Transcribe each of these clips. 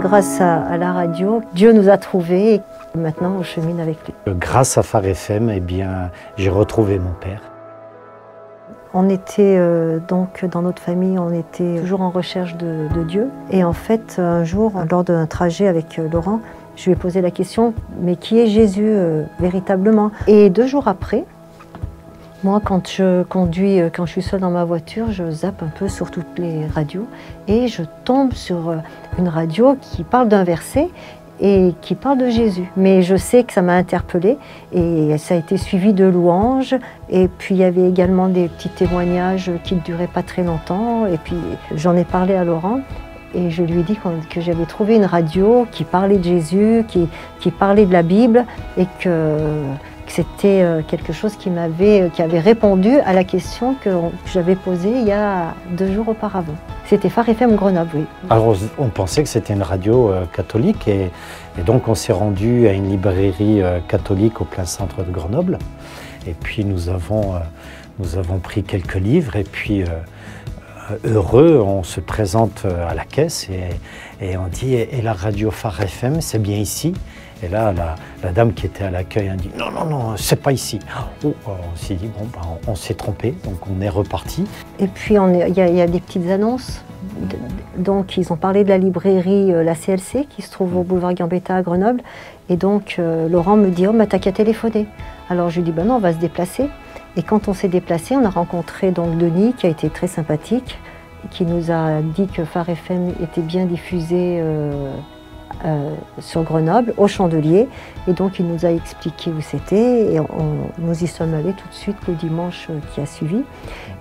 Grâce à la radio, Dieu nous a trouvés et maintenant on chemine avec lui. Grâce à Phare FM, eh bien, j'ai retrouvé mon père. On était donc dans notre famille, on était toujours en recherche de Dieu. Et en fait, un jour, lors d'un trajet avec Laurent, je lui ai posé la question, mais qui est Jésus véritablement? Et 2 jours après, moi, quand je conduis, quand je suis seule dans ma voiture, je zappe un peu sur toutes les radios et je tombe sur une radio qui parle d'un verset et qui parle de Jésus. Mais je sais que ça m'a interpellée et ça a été suivi de louanges. Et puis il y avait également des petits témoignages qui ne duraient pas très longtemps. Et puis j'en ai parlé à Laurent et je lui ai dit que j'avais trouvé une radio qui parlait de Jésus, qui parlait de la Bible et que c'était quelque chose qui avait répondu à la question que j'avais posée il y a 2 jours auparavant. C'était Phare FM Grenoble, oui. Alors on pensait que c'était une radio catholique et donc on s'est rendu à une librairie catholique au plein centre de Grenoble. Et puis nous avons pris quelques livres et puis heureux, on se présente à la caisse et on dit « Et la radio Phare FM, c'est bien ici ?» Et là, la dame qui était à l'accueil a dit « Non, non, non, c'est pas ici. » Oh, on s'est dit « Bon, ben, on s'est trompé, donc on est reparti. » Et puis il y a des petites annonces. Donc ils ont parlé de la librairie La CLC qui se trouve au boulevard Gambetta à Grenoble. Et donc Laurent me dit « Oh, bah, t'as qu'à téléphoner. » Alors je lui dis « Ben non, on va se déplacer. » Et quand on s'est déplacé, on a rencontré donc Denis qui a été très sympathique, qui nous a dit que Phare FM était bien diffusé sur Grenoble, au Chandelier, et donc il nous a expliqué où c'était, et nous y sommes allés tout de suite le dimanche qui a suivi.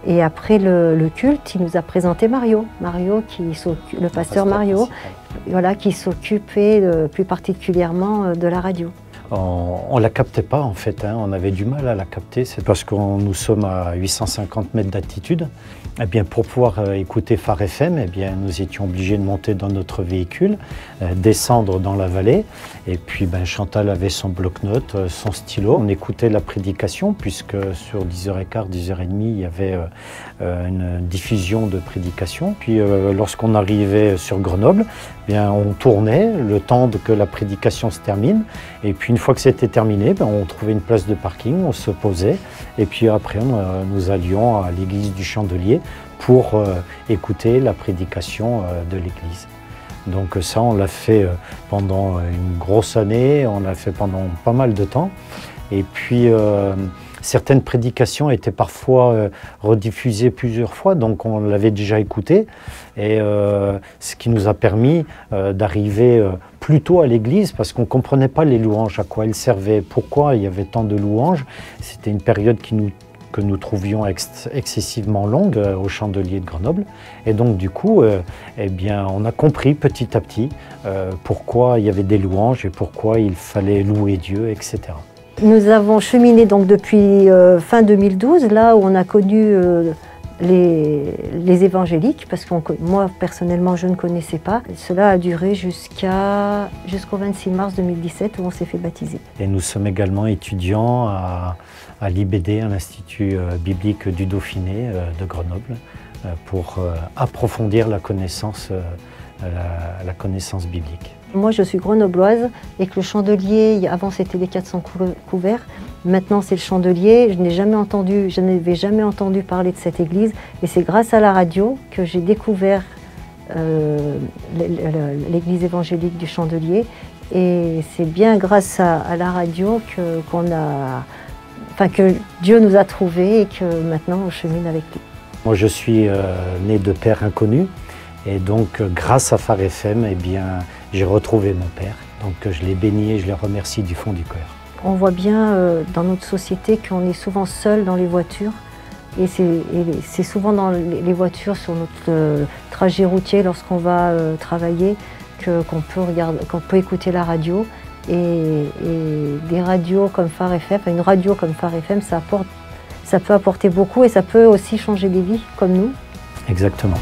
Et après le culte, il nous a présenté Mario, le pasteur Mario, voilà, qui s'occupait plus particulièrement de la radio. On ne la captait pas en fait, hein. On avait du mal à la capter, c'est parce que nous sommes à 850 mètres d'altitude. Eh bien, pour pouvoir écouter Phare FM, eh bien, nous étions obligés de monter dans notre véhicule, descendre dans la vallée. Et puis Chantal avait son bloc-notes, son stylo. On écoutait la prédication puisque sur 10h15, 10h30, il y avait une diffusion de prédication. Puis lorsqu'on arrivait sur Grenoble, eh bien, on tournait le temps que la prédication se termine. Et puis une fois que c'était terminé, on trouvait une place de parking, on se posait. Et puis après, nous allions à l'église du Chandelier pour écouter la prédication de l'église. Donc ça, on l'a fait pendant une grosse année, on l'a fait pendant pas mal de temps. Et puis certaines prédications étaient parfois rediffusées plusieurs fois, donc on l'avait déjà écouté. Et ce qui nous a permis d'arriver plus tôt à l'église, parce qu'on ne comprenait pas les louanges, à quoi elles servaient, pourquoi il y avait tant de louanges. C'était une période que nous trouvions excessivement longue au Chandelier de Grenoble. Et donc du coup, eh bien, on a compris petit à petit pourquoi il y avait des louanges et pourquoi il fallait louer Dieu, etc. Nous avons cheminé donc depuis fin 2012, là où on a connu les évangéliques, parce que moi personnellement je ne connaissais pas. Cela a duré jusqu'au 26 mars 2017 où on s'est fait baptiser. Et nous sommes également étudiants à l'IBD, à l'Institut biblique du Dauphiné de Grenoble, pour approfondir la connaissance biblique. Moi je suis grenobloise et que le Chandelier, avant c'était les 400 couverts, maintenant c'est le Chandelier. Je n'avais jamais entendu parler de cette église et c'est grâce à la radio que j'ai découvert l'église évangélique du Chandelier. Et c'est bien grâce à la radio que Dieu nous a trouvés et que maintenant on chemine avec lui. Moi je suis né de père inconnu et donc grâce à Phare FM, eh bien, j'ai retrouvé mon père. Donc je l'ai béni et je le remercie du fond du cœur. On voit bien dans notre société qu'on est souvent seul dans les voitures. Et c'est souvent dans les voitures, sur notre trajet routier, lorsqu'on va travailler, qu'on peut écouter la radio. Et des radios comme Phare FM, une radio comme Phare FM, ça peut apporter beaucoup et ça peut aussi changer des vies comme nous. Exactement.